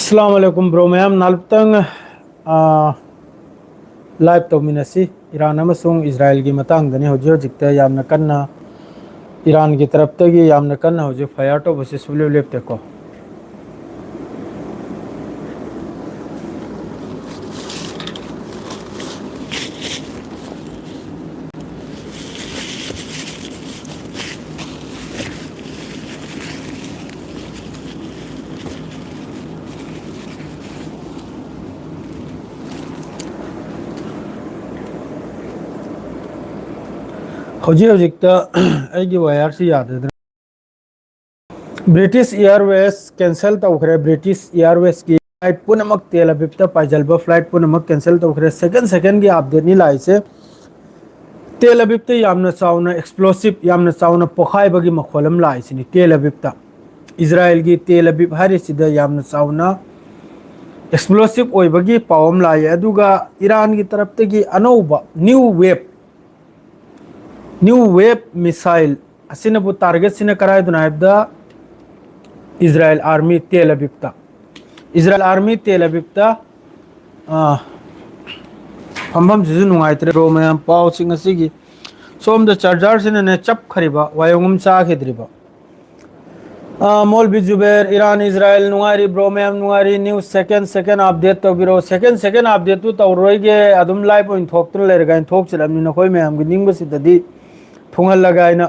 अस्सलाम वालेकुम bro ma'am नाल्तंग लाइव तौमिनसी ईरान अमसुंग इजराइल की मतंगदनी होजि होजिकते यामना कन्ना ईरान की तरफतगी यामना कन्ना होजि फायर तौबसि सुले लेप्तेको होजि होजिकता एगी वायर से याद ब्रिटिश एयरवेज कैंसल तौखरे ब्रिटिश एयरवेज की फ्लाइट पुनमक तेल अविबता पाइजलबा फ्लाइट पुनमक कैंसल तौखरे सेकंड की अपडेट नि लाइसे तेल अविबता यामना चावना एक्सप्लोसिव यामना चावना पोखाइबगी मखोलम लाइसिनी तेल अविबता इजराइल की तेल अविब हारिसिदा यामना चावना एक्सप्लोसिव ओइबगी पावम लाइ अदुगा ईरान की तरफतगी अनौबा न्यू वेब मिसाइल असिनबु टारगेट सिना कराइदुना हाइबदा इजराइल आर्मी तेल अविबता इजराइल आर्मी तेल अविबता फंबम जिजु नुंगाइत्रे रो मैम पाव सिंग असिगी सोम द चार्जर सिना ने चप खरिबा वायोंगम चा खेद्रिबा मौलवी जुबैर ईरान इजराइल नुंगारी ब्रो मैम नुंगारी न्यूज सेकंड अपडेट तो बिरो सेकंड अपडेट तो तौरोइगे अदुम लाइव ओइन थोक्तन लेरगा इन थोक चिलमनि नखोय मैम गी निंगबसिददी थुंगल लगाइना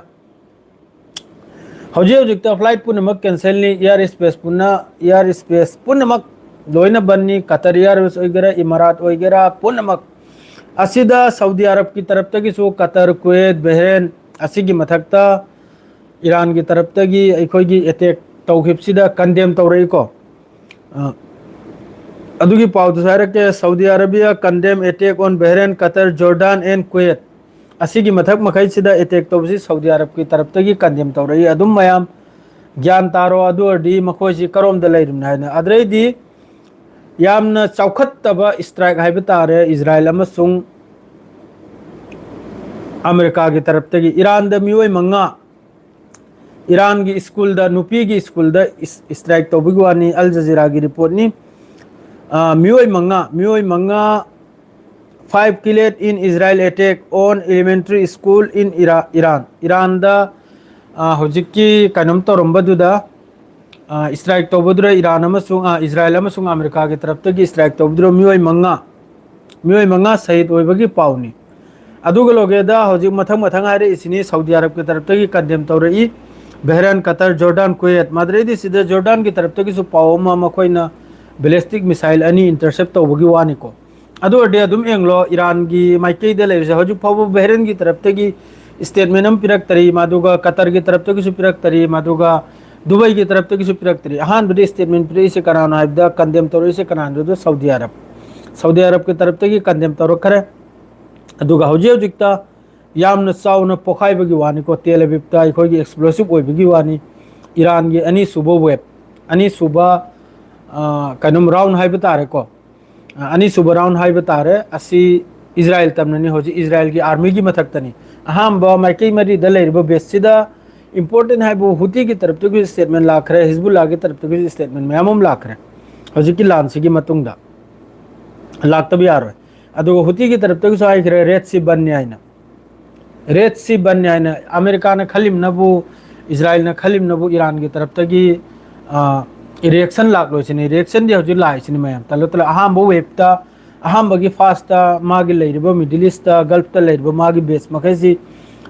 हौजे हौजिकता फ्लाइट पुनमक कैंसल नि एयर स्पेस पुनमक लोइना बन्नी कतर एयरवेज ओइगेरा इमारात ओइगेरा पुनमक असिदा सऊदी अरब की तरफ तगी सो कतर कुवैत बहरेन असिगी मथक्ता ईरान की तरफ तगी अखोइगी अटैक तौखिबसिदा कंडेम तौरइको अदुगी पाउद सारके Saudi Arabia condemn attack on Bahrain Qatar Jordan and Kuwait असिगी मथक मखैसिदा अटैक तौबसि सऊदी अरब की तरफ तगी कंडेम तौरइ अदुम मयाम ज्ञान तारो अदुअरदी मखोइसि करोमदा लैरिमना हाइना अद्रैदी यामना चौखत्तबा स्ट्राइक हाइबा तारे इजराइल अमसुंग अमेरिका की तरफ तगी ईरान द मियोय मंगा ईरान की स्कूल द नुपी की स्कूल द स्ट्राइक तौबगी वानी अल जजीरा की रिपोर्ट नि मियोय मंगा 5 killed in Israel attack on elementary school in Iran da hojiki kanam torombaduda strike tobudra Iran amasung Israel amasung America ki taraf tagi strike tobudra mioi manga shahid oibagi pauni aduga logeda hojik mathang are isini Saudi Arab ki taraf tagi condemn tawrai Bahrain Qatar Jordan Kuwait madredi sida Jordan ki taraf tagi su pawma makoina ballistic missile ani intercept tobagi wani ko अदो अडे अदुम Anglo Iran की माइकई दे लेबसे हजु फाव Bahrain की तरफ तगी statement हम पिरक तरी मादुगा Qatar की तरफ तगी सु पिरक तरी मादुगा दुबई की तरफ तगी सु पिरक तरी हान बदे स्टेटमेंट पिरे से कराना हाइबदा कंडेम तोरो से कराना दो सऊदी अरब की तरफ तगी कंडेम तोरो करे अदुगा हजु हजुक्ता यामना चावना पोखाइबगी वानी को तेल अविबता इखोगी एक्सप्लोसिव ओइबगी वानी ईरान की अनी सुबो वेब अनी सुबा कनुम राउंड हाइबा तारे को अनि सुब राउंड हाइबा तारे असि इजराइल तमननी होजी इजराइल की आर्मी की मथक्तनी अहम बा माइकई मरी दलेरबो बेसिदा इंपोर्टेंट हाइबो हुती की तरफ तो स्टेटमेंट लाखरे हिजबुल्लाह की तरफ तो स्टेटमेंट मैमम लाखरे होजी की लांसी की मतुंगदा लाखतबि यारो अदो हुती की तरफ तो साइखरे रेड सी बन्यायना अमेरिका ने खलिम नबु इजराइल ने खलिम नबु ईरान की तरफ तगी रिएक्शन लाखलोसिनी रिएक्शन दि हजु लाइसिनी मैम तलो अहम वेबता अहम बगी फास्टा मागी लेरिबो मिडिल ईस्ट गल्फ लेरिबो मागी बेस मखैसी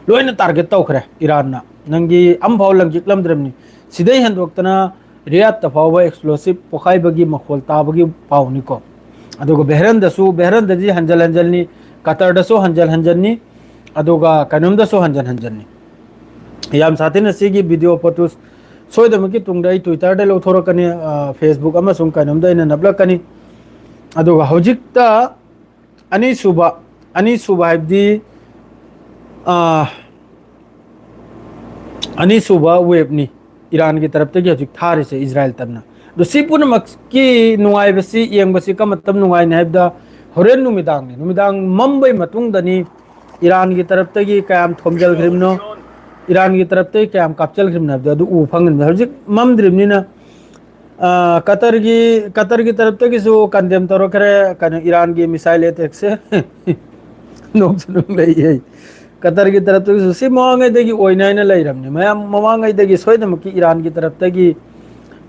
लोइना टारगेट तौखरे ईरान ना नंगी अमफाव लंजिकलमद्रमनी सिदै हंदोक्तना रियाद तफाव एक्सप्लोसिव पोखाई बगी मखोल ताबगी पावनिको अदुगा बहरन दजी हंजल कतर दसो हंजल अदुगा कनुम दसो हंजल याम साथिन सिगी वीडियो फोटोस सोयदमकी तुंगदai ट्विटर दे लौथोरकनी फेसबुक अमसुंग कनुमदा इन नबलकनी अदुगा हौजिकता अनि सुबा हाइबदी अनि सुबा वेबनी ईरान की तरफ तगी हौजिक थारे से इजराइल तबना दो सिपुनमक की नुंगाइबसी येंगबसी का मतलब नुंगाइन हाइबदा होरेन नुमिदांग मम्बई मतुंगदनी ईरान की तरफ तगी कायम थोमजल ग्रिमनो ईरान की तरफ ते क्या कापचल ग्रिम नबदा उ फंगन हजिक मम द्रिमनिना कतर की तरफ तक जो कंडेम तौर खरे कन ईरान की मिसाइल अटैक से नोक सुनुंग लई है कतर की तरफ तक सी मवांगै दगी ओइनाइना लैरमनि मयाम मवांगै दगी सोइदमकि ईरान की तरफ तगी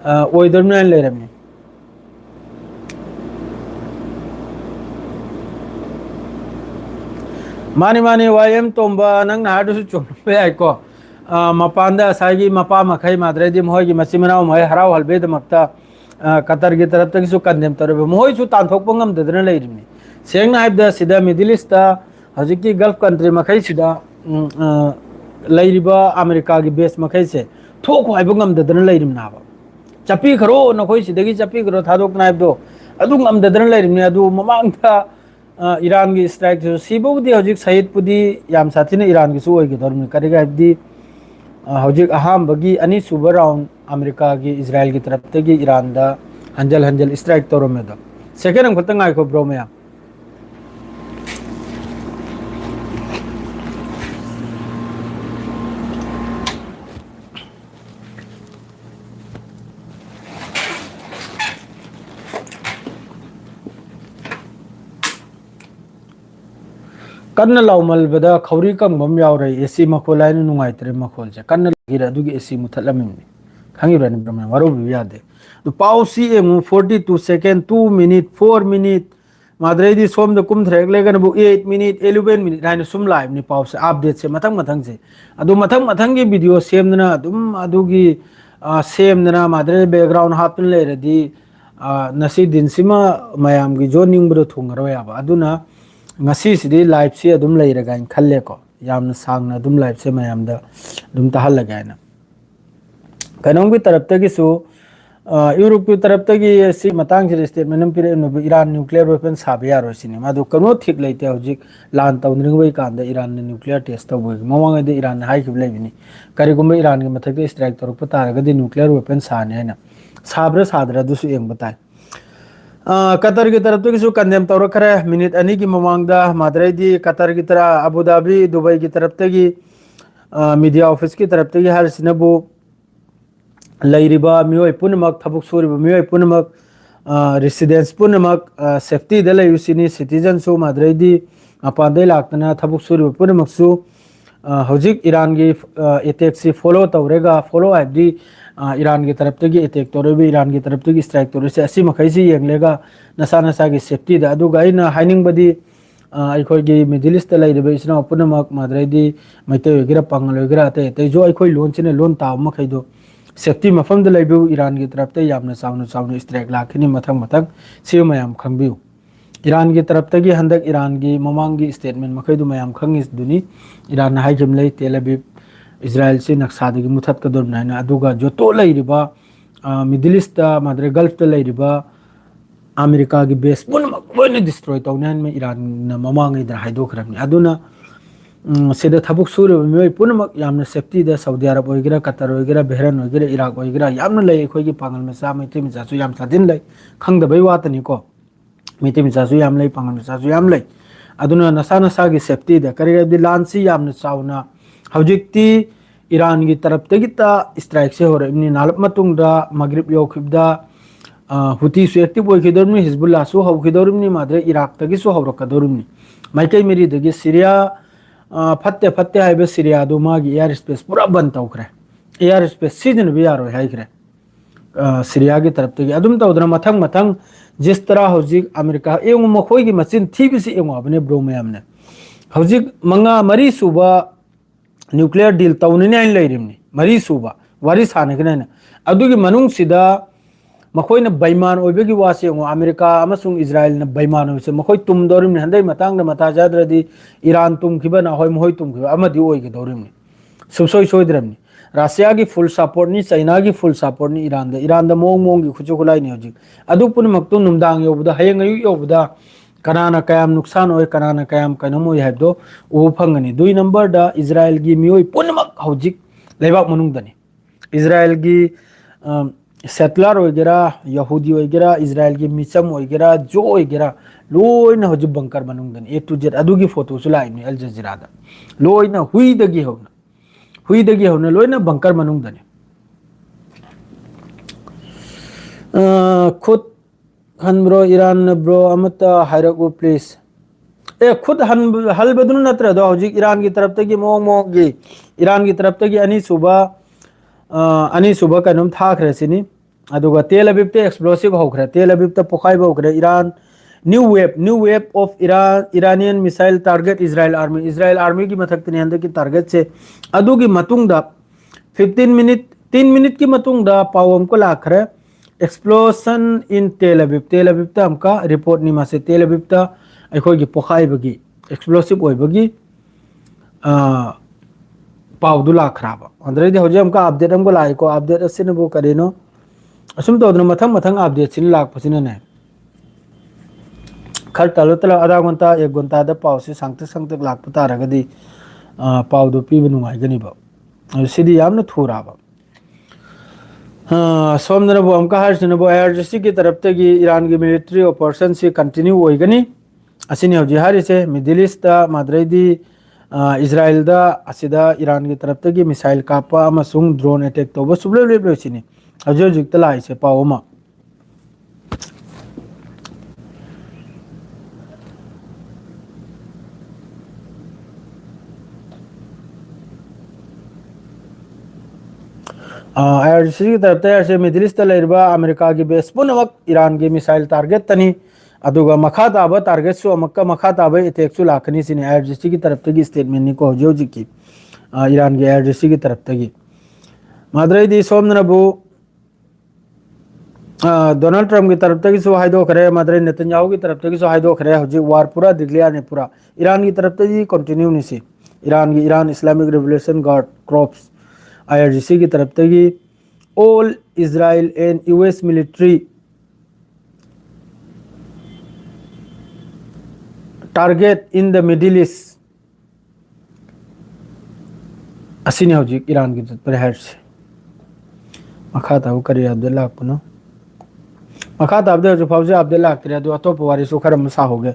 ओइदरमनाइन लैरमनि मानी मानी वायम तोंबा नंग नाडुसु चोंबे आइको मपानदा सागी मपा मखै माद्रेदी मोहगी मचिमनाव मोय हराव हलबे दमक्ता कतर की तरफ तक सु कंडेम तौरबे मोहयसु तानथोकपा ngamdadna लैरिमनि सेंगना हाइबदा सिदा मिडिल ईस्टता हजिकी गल्फ कंट्री मखै सिदा लैरिबा अमेरिका की बेस मखै से थोक हाइबा ngamdadna लैरिमनाबा चपी खरो नखोय सिदगी चपी खरो थादोकना हाइबदो अदु ngamdadna लैरिमनि अदु ममांगता ईरान की स्ट्राइक सिबुदी हजिक सहिद पुदी याम साथिना ईरान की सु ओइगदरमनि करिगा हाइबदी हजिक अहामबगी अनी सुबर राउंड अमेरिका की इजराइल की तरफ तगी ईरान दा हंजल हंजल स्ट्राइक तौरमेदो सेकेंड हम खतंग आइको ब्रो मया कन्न लाउमलबदा खौरी कंगम यावरे एसी मखोल आइन नुंगाइत्रे मखोल से कन्न गिरा दुगी एसी मुथलमिनि खंगिरनि ब्रह्म वारो भी यादे तो पाउ सी एमु 42 सेकंड 2 मिनट 4 मिनट माद्रेदी सोम द कुम थ्रेक लेगन बु 8 मिनट 11 मिनट राइन सुम लाइव नि पाउ से अपडेट से मथंग मथंग से अदु मथंग मथंग की वीडियो सेमना अदुम अदुगी सेमना माद्रे बैकग्राउंड हापन ले रदी नसी दिन सिमा मयाम की जो निंगब्रो थुंगरो याबा अदुना ngasi sidi live se adum leiraga in khalle ko yamna sangna adum live se mayamda adum tahal lagaina kanong bi taraf tagi su europe ki taraf tagi si matang se statement nam pire no iran nuclear weapon sabe yaro sini madu kano thik leite hojik lan tawnring bai kanda iran ne nuclear test taw boi mawang de iran hai khib leibini kari gum iran ki mathak de strike toruk pata ga de nuclear weapon sa ne na sabra sadra dusu eng batai Qatar की तरफ तो किसी condemn तौर करे minute अनी की ममांगदा मादरेदी Qatar की तरह अबू धाबी दुबई की तरफ तगी मीडिया ऑफिस की तरफ तगी हर सिनबु लैरिबा मियोय पुनमक थबुक सूरिबा मियोय पुनमक रेसिडेंस पुनमक सेफ्टी द लैयुसिनी सिटीजन सु मादरेदी अपादे लाक्तना थबुक सूरिबा पुनमक सु हजिक ईरान की अटैक से फॉलो तौरेगा फॉलो आइबदी ईरान की तरफ तगी अटैक तौरेबी ईरान की तरफ तगी स्ट्राइक तौरे से असी मखैसी येंगलेगा नसा नसा की सेफ्टी दा अदुगा आइना हाइनिंगबदी अखोगी मिडिल ईस्ट लैरिबा इसना पुनमक मादरेदी मैते वगैरह पंगल वगैरह अते ते जो अखोई लोन चिने लोन ताव मखैदो सेफ्टी मफम द लैबु ईरान की तरफ ते यामना साउन साउन स्ट्राइक लाखनी मथंग मथंग से मयाम खंगबिउ ईरान की तरफ तगी हंदक ईरान की ममांग की स्टेटमेंट मखैदु मयाम खंगिस दुनी ईरान हाइजम लै तेल अवीव इजराइल से नक्सादगी मुथत कदर नाइना अदुगा जो तो लैरिबा मिडिल ईस्ट मादरे गल्फ त लैरिबा अमेरिका की बेस पुनमक लोइना डिस्ट्रॉय तौनान में ईरान न ममांग इदर हाइदोखरमनि अदुना सेदा थबुक सूरिबा मियोय पुनमक यामना सेफ्टी दा सऊदी अरब ओइगरा कतर ओइगरा बहरन ओइगरा इराक ओइगरा यामना लै अखोगी पांगल मसा मैते मिसासु याम सादिन लै खंगदबै वातनी को मैते मिसासु याम लै पांगल मिसासु याम लै अदुना नसा नसा की सेफ्टी दा करिगदि लांसी यामना चावना हौजिक्ति ईरान की तरफ तगिता स्ट्राइक से हो रही नालप मतुंगदा मगरिब यौखिबदा हुती सु एक्टिव ओइखिदोरमनि हिजबुल्लाह सु हौखिदोरमनि माद्रे इराक तगि सु हौरकदोरमनि माइकै मेरी दगी सीरिया फत्ते फत्ते हाइबे सीरिया दो मागी एयर स्पेस पूरा बंद तौखरे एयर स्पेस सीजन भी यारो हाइखरे सीरिया की तरफ तगी अदुम तौदना मथंग मथंग जिस तरह हौजिक अमेरिका एंग मखोई की मचिन थीबिसि एंग आबने ब्रो मयामने हौजिक मंगा मरी सुबा न्यूक्लियर डील तौनी आइन लैरिमनि मरी सुबा वारी सानगना अदुगी मनुंग सिदा मखोइना बैमान ओइबेगी वासे अमेरिका अमसुंग इजराइल न बैमान ओइसे मखोइ तुमदोरिमनि हंदै मतांग मता जाद्रदी ईरान तुमखिबना होय मोहय तुमखिबा अमदि ओइगे दौरिमनि सुसोय सोइद्रमनि रशिया की फुल सपोर्ट नि चाइना की फुल सपोर्ट नि ईरान द मोंग मोंग की खुचो खुलाई नि होजि अदु पुनमक्तु नुमदांग योबदा हयंग अयु योबदा कनाना कयाम नुकसान होय कनाना कयाम कनमोय हाइबदो ओ फंगनी दुई नंबर दा इजराइल की मियोय पुनमक हौजिक लेबाक मनुंग दनि इजराइल की सेटलर वगैरह यहूदी वगैरह इजराइल की मिचम वगैरह जो वगैरह लोइना हौजिक बंकर मनुंग दनि ए टू जेड अदुगी फोटो सु लाइनि अल जजीरा दा लोइना हुईदगी होना लोइना बंकर मनुंग दनि खुद हनब्रो ईरान ब्रो अमता हायरकु प्लीज ए खुद हलबदुन नत्र दो हौजिक ईरान की तरफ तगी मोंग मोंग की ईरान की तरफ तगी अनी सुबह कनुम थाखरे सिनी अदुगा तेल अबीब ते एक्सप्लोसिव होखरे तेल अबीब ते पोखाई होखरे Iran new wave of Iranian missile target Israel army की मथक तने हंदे की टारगेट से अदुगी मतुंगदा 15 मिनट 3 मिनट की मतुंगदा पावम को लाखरे एक्सप्लोशन इन तेल अबीब ता हमका रिपोर्ट नि मासे तेल अबीब ता अखोगी पोखाई बगी एक्सप्लोसिव ओय बगी पावदु लाखराबा अंदरेदी होजे हमका अपडेट हमको लाइको अपडेट असिन बो करेनो असुम तो मथंग मथंग अपडेट सिन लाख पसिन ने खर तलो तलो आधा घंटा 1 घंटा द पाव से संगते लाख पता रगदी पावदु पीब नुंगाइगनी बा सिदी यामन थोराबा सोमदन बो हमका हर्षन बो एयरजेसी की तरफ तगी ईरान की मिलिट्री ऑपरेशन से कंटिन्यू होइगनी असिनी हौजी हारिसे मिडिल ईस्ट दा माद्रेदी इजराइल दा असिदा ईरान की तरफ तगी मिसाइल कापा अमसुंग ड्रोन अटैक तोबो सुबले लेबले सिनी हौजी हौजी तलाइसे पावमा आईआरजीसी की तरफ से मिडिल ईस्ट लेरबा अमेरिका की बेस पुनमक ईरान की मिसाइल टारगेट तनी अदुगा मखा ताबा टारगेट सु अमक्का मखा ताबा अटैक सु लाखनी सिनी आईआरजीसी की तरफ तगी स्टेटमेंट नि को हौजी की ईरान की आईआरजीसी की तरफ तगी माद्रेदी सोमनबु डोनाल्ड ट्रम्प की तरफ तगी सु हाइदो करे माद्रे नेतन्याहू की तरफ तगी सु हाइदो करे हौजी वार पूरा डिक्लेयर ने पूरा ईरान की तरफ तगी कंटिन्यू निसी Iran Islamic revolution guard crops IRGC की तरफ तगी all Israel and US military target in the Middle East असिनी हौजी ईरान की तरफ पर से मखा ताऊ करी अब्दुल्ला पुनो मखा ताबदे हौजी फौजी अब्दुल्ला तरे अदु अतोप वारी सु खरम सा होगे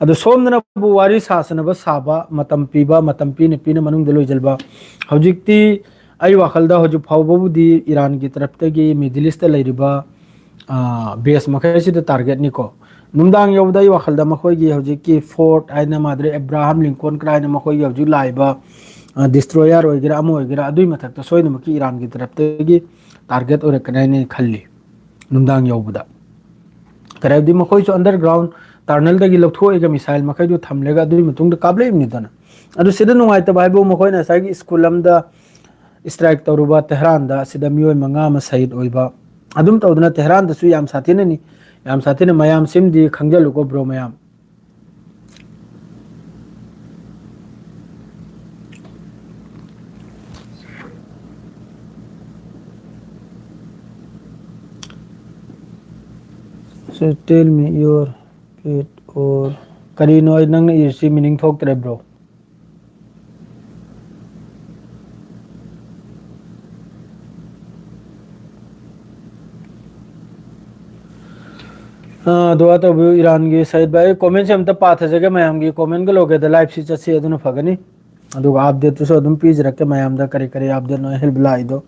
अदु सोमदन बु वारी सासनब साबा मतम पीबा मतम पीने पीने मनुंग दलो जलबा हौजिकती आई वाखलदा हौजी फावबुदी ईरान की तरफ तगी मिडिल ईस्ट लेरिबा बेस मखैसी द टारगेट निको नुमदांग यौदा आई वाखलदा मखोगी हौजिकी फोर्ट आइना माद्रे अब्राहम लिंकन क्राइना मखोगी हौजी लाइबा डिस्ट्रॉयर ओइगरा अमो ओइगरा अदुई मथक सोइना मकी ईरान की तरफ तगी टारगेट ओरे कनाइने खल्ली नुमदांग यौबदा करेबदी मखोइसो अंडरग्राउंड टनल दगी लौथोएगा मिसाइल मखैदु थमलेगा अदुई मतुंग द काबले निदना अदु सिदा नुंगाइता बाइबो मखोइना सागी स्कूल अमदा स्ट्राइक तौरुबा तेहरान दा सिदा मियोय मंगा म शहीद ओइबा अदुम तौदना तेहरान दसु याम साथीने मयाम सिमदी खंगजलुको bro मयाम so tell me your pet or karino nang irsi meaning thok tre bro दुआ तो ईरान की सईद भाई कमेंट से हम तब पाथ जगह मैम की कमेंट के लोग लाइव सी चसी अदुन फगनी अदुगा आप दे तो अदुम पीज रखे मैम दा करे करे आप दे नो हेल्प लाई दो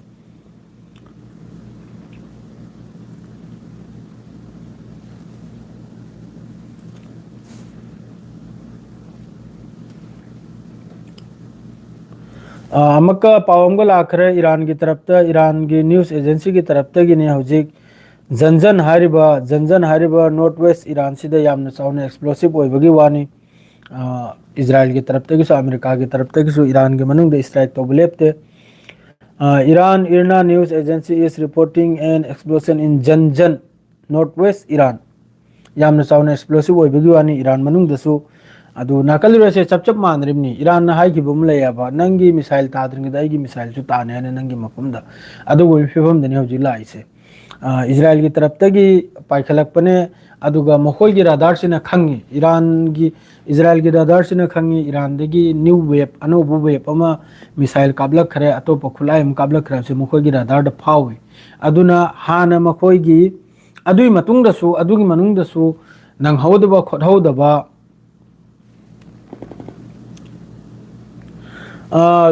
अमक्का पावम लाखरे ईरान की तरफ तक ईरान की न्यूज़ एजेंसी की तरफ तक ने हौजिक जंजन हारिबा नॉर्थ वेस्ट ईरान से यामना चावना एक्सप्लोसिव ओइबगी वानी इजराइल की तरफ तक अमेरिका की तरफ तक ईरान के मनुंग स्ट्राइक तो लेपते Iran IRNA news agency is reporting an explosion in Zanjan north west Iran यामना चावना एक्सप्लोसिव ओइबगी वानी ईरान मनुंग दसु अदु नाकल रसे चप चप मानरिबनी ईरान ना हाई की बुम लेयाबा नंगी मिसाइल ताद्रिंग दाई की मिसाइल सु ताने ने नंगी मफुमदा अदु वो फिबम दने हौजी लाइसे इजराइल की तरफ तगी पाइखलकपने अदुगा मखोई की राडार से न खंगी ईरान की इजराइल की राडार से न खंगी ईरान दगी न्यू वेब अनोबु वेब अमा मिसाइल काबलक खरे अतोप खुलाई मुकाबला खरे से मखोई की राडार द फावे अदुना हाना मखोई की अदुई मतुंग दसु अदुगी मनुंग दसु नंग हौदबा खोदहौदबा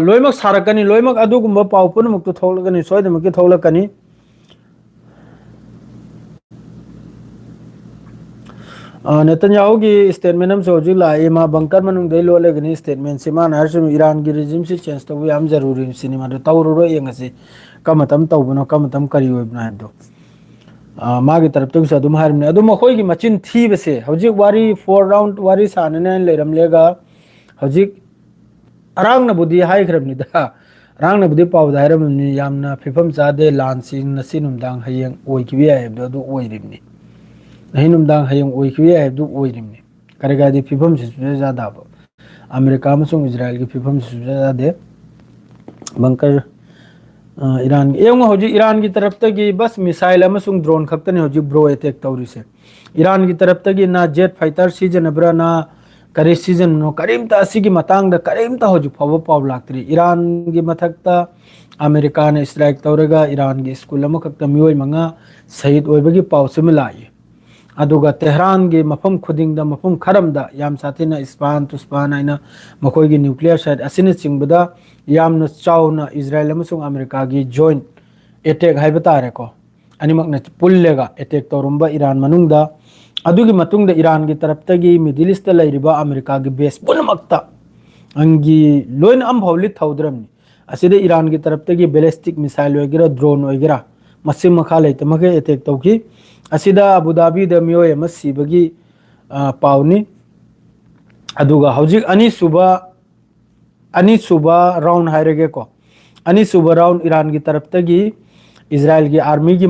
लोइमक सारकनी लोइमक अदुगुम्बा पाउ पुनमुक तो थौलकनी सोयदमकी थौलकनी नेतन्याहू की स्टेटमेंट हम सोजु लाए मा बंकर मनुंग दे लो लेगनी स्टेटमेंट से मान हर ईरान की रिजिम से चेंज तो याम जरूरी सिनेमा दो तौरो यंगसी कमतम तौबनो कमतम करी ओइबना दो मागी तरफ तो अदुम हारमने अदुम अखोय की मचिन थीबसे हौजिक वारी 4 राउंड वारी सानने लेरमलेगा हौजिक अरांग बुद्धि हाइख्रबनिदा रांग बुद्धि पाव दायरमनि यामना फिफम चादे लानसी नसी नुमदांग हयेंग ओइकिबि आयबदो अदु ओइरिबनि नहीं नुमदांग हयेंग ओइकिबि आयबदु ओइरिबनि करेगादि फिफम से ज्यादा अमेरिका अमसुंग इजराइल की फिफम से ज्यादा बंकर ईरान एवं हौजी ईरान की तरफ तक बस मिसाइल अमसुंग ड्रोन खक्तने हौजी ब्रो अटैक तौरिसे ईरान की तरफ तक ना जेट फाइटर सीजनब्रा ना करी सीजन नो करीमता असिगी मतंग दा करीमता हौजी फव पाव लाक्तरी ईरान की मथक्ता अमेरिका ने स्ट्राइक तौरगा ईरान की स्कूल अमखक्ता मियोय मंगा शहीद ओइबगी पाव सिमिलाई अदुगा तेहरान की मफम खुदिंग मफम खरम याम साथीना इस्पान तुस्पान आइना मखोय की न्यूक्लियर साइट असिने चिंगबदा यामना चाउना इजराइल अमसुंग अमेरिका की जॉइंट अटैक हाइबा तारेको अनिमकना पुल्लेगा अटैक तौरम्बा ईरान मनुंगदा अदुगी मतुंगदा ईरान की तरफ तगी मिडिल ईस्ट लैरिबा अमेरिका की बेस पुनमक्ता अंगी लोइन अमभौली थौद्रमनी असिदे ईरान की तरफ तगी बैलिस्टिक मिसाइल वगैरह ड्रोन वगैरह मसिम मखा लेतमगे अटैक तौकी असिदा अबुधाबी द मियोय मसिबगी पावनी अदुगा हौजिक अनी सुबा राउंड हायरगे को अनी सुबा राउंड ईरान की तरफ तगी इजराइल की आर्मी की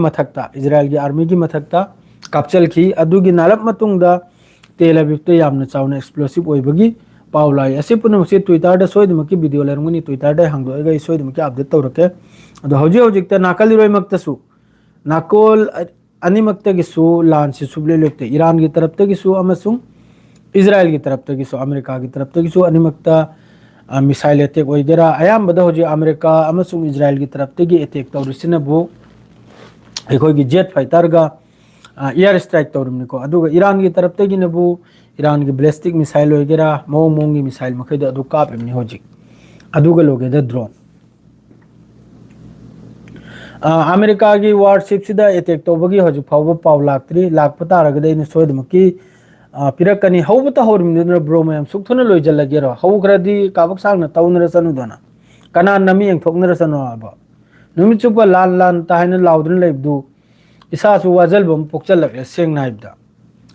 मथक्ता कापचल की अदुगी नालप मतुंगदा तेल अविव तो यामना चावना एक्सप्लोसिव ओइबगी पावलाई असे पुनमसे ट्विटर दा सोइदमकी वीडियो लेरंगनी ट्विटर दा हांगदोएगा सोइदमकी अपडेट तौरके अदो हौजिक नाकलिरोय मक्तसु नाकोल अनिमक्तगिसु लान से सुबले लेते ईरान की तरफ तगिसु अमसुंग इजराइल की तरफ तगिसु अमेरिका की तरफ तगिसु अनिमक्ता मिसाइल अटैक वगैरह अयामबदा हौजिक अमेरिका अमसुंग इजराइल की तरफ तगी अटैक तौरिसिनबु अखोयगी जेट फाइटर गा एयर स्ट्राइक तौरमनिको अदुगा ईरान की तरफ तगिनबु ईरान की बैलिस्टिक मिसाइल वगैरह मोंगी मिसाइल मखैदो अदु कापमनि हौजिक अदुगा लोगेदा ड्रोन अमेरिका की वारशिप से अटैक तौबगी हजु फाव पाव लाक्तरी लाख तारगदे सोदमकी पिरकनी हौबता हौरिमदुना ब्रो मैम सुखथुना लोइजल्लगेरो हौग्रदी काबक सांगना तौनरसनुदना कना नमी एंथोकनरसनु आबा नुमित चुप लान लान ताहायना लाउदन लेबदु इसासु वाजलबम पोकचलक सेंगना हाइबदा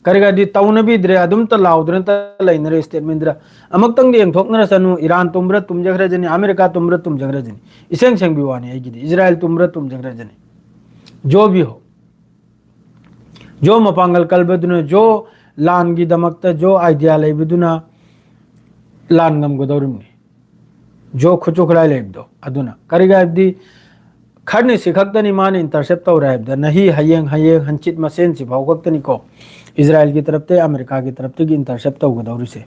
करिगादी तौनबीद्रे अदुम त लाउदन त लैनरे statement द्रा अमक्तंग एंथोकनरसनु Iran तुमब्र तुमजग्रजनी America तुमब्र तुमजग्रजनी इसेंग Seng बिवानी आइगिदी Israel तुमब्र तुमजग्रजनी जो भी हो जो मपांगल कलबदुना जो लान की दमकता जो आइडिया लेबदुना लान गमगदौरिमनी जो खुचुखलाय लेबदो अदुना करिगादी खरने सिखक्तनी मान इंटरसेप्ट तौरायबदा नहीं हयेंग हंचित मसेन से भावकक्तनी को इजराइल की तरफ ते अमेरिका की तरफ ते इंटरसेप्ट तौगदौरिसे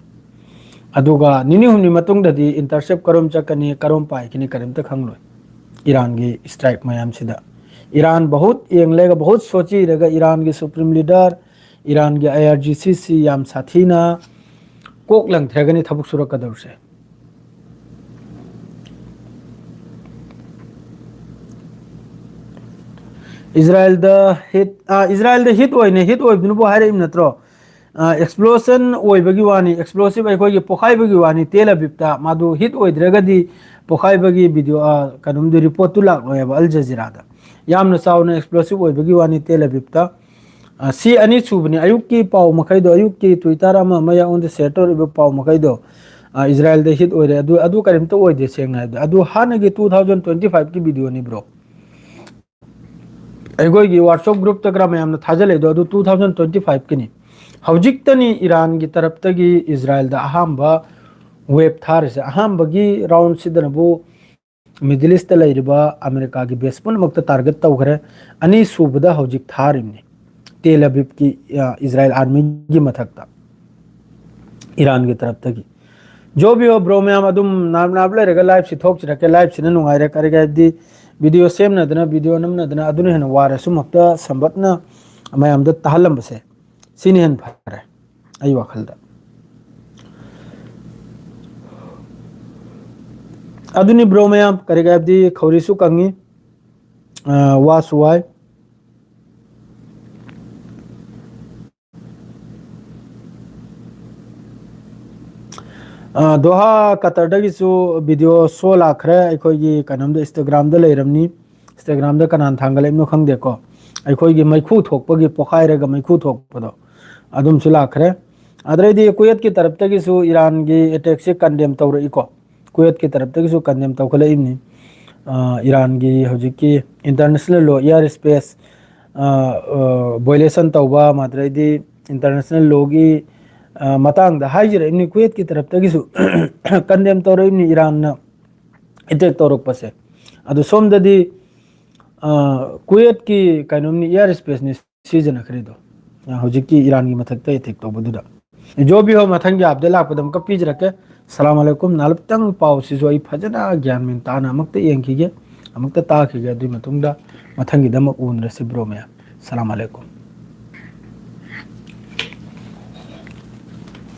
अदुगा निनी हुमनी मतुंगददी इंटरसेप्ट करोम चकनी करोम पाइकनी करिमता खंगलोय ईरान की स्ट्राइक मयाम सिदा ईरान बहुत येंगलेगा बहुत सोची रहेगा ईरान की सुप्रीम लीडर ईरान की IRGC याम साथीना कोक लंगथ्रेगनी थबुक सुरकदौरसे इजराइल द हिट ओइबनुबो हाइरेम नत्रो एक्सप्लोशन ओइबगी वानी एक्सप्लोसिव अखोगी पोखाइबगी वानी तेल अविवता मादु हिट ओइद्रगदी पोखाइबगी वीडियो कनुमदु रिपोर्ट तु लाक्लोयबा अल जजीरादा यामना चावना एक्सप्लोसिव ओइबगी वानी तेल अविवता सी अनी सुबनी अयुक की पाव मखैदो अयुक की ट्विटर अमा मया ओन द सेटर इब पाव मखैदो इजराइल द हिट ओइरे अदु करिमता ओइदे सेंगना अदु हानगी 2025 की वीडियो नि ब्रो अखोगी व्हाट्सएप ग्रुप तकरा मयामना थाजलेदो अदु 2025 किनी हौजिक्तनी ईरान की तरफ तगी इजराइल दा अहमबा वेब थारसे अहमबगी राउंड सिदनबु मिडिल ईस्ट लैरिबा अमेरिका की बेस पुनमक्ता टारगेट तौखरे अनी सुबदा हौजिक थारिमनी तेल अविव की इजराइल आर्मी की मथक्ता ईरान की तरफ तगी जो भी हो ब्रो मैम अदुम नाम लेरेगा लाइव से थोकचरके लाइव से नुंगाइरे करेगादी वीडियो सेमनदना वीडियो नमनदना अदुने हेन वारसु मक्ता संबतना मयामदा तहलंबसे सिनी हेन फरे आई वखलदा अदुनी ब्रो मैम करेगादी खौरिसु कंगी वासुवाई दोहा कतरदगिसु वीडियो शो लाखरे अखोगी कनमदे इंस्टाग्राम दे लेरमनी इंस्टाग्राम दे कनान थांगलेमनो खंगदेको अखोगी मैखु थोकपगी पोखाइरेगा मैखु थोकपदो अदुम सु लाखरे अदरेदी कुवैत की तरफ तगिसु ईरान की अटैक से कंडेम तौरइको कुवैत की तरफ तगिसु कंडेम तौखलेइमनी ईरान की हजिकी international law air space violation तौबा माद्रेदी इंटरनेशनल लॉ की मतंग दा हाइजरे इमनी कुवैत की तरफ तगिसु कंडेम तौरइमनी ईरान ना अटैक तौरकपसे अदु सोमददी कुवैत की काइनोमनी एयर स्पेस ने सीजन खरीदो हजिकी ईरान की मथकते अटैक तौबदुदा जो भी हो मथंग आपदे लापदम का पीज रखे सलाम अलैकुम नालबतंग पाव सिजो आई फजना ज्ञान मिन ताना अमक्ते येंखिगे अमक्ते ताखिगे दुई मतुंगदा मथंगी दम उन रसे ब्रो में सलाम अलैकुम।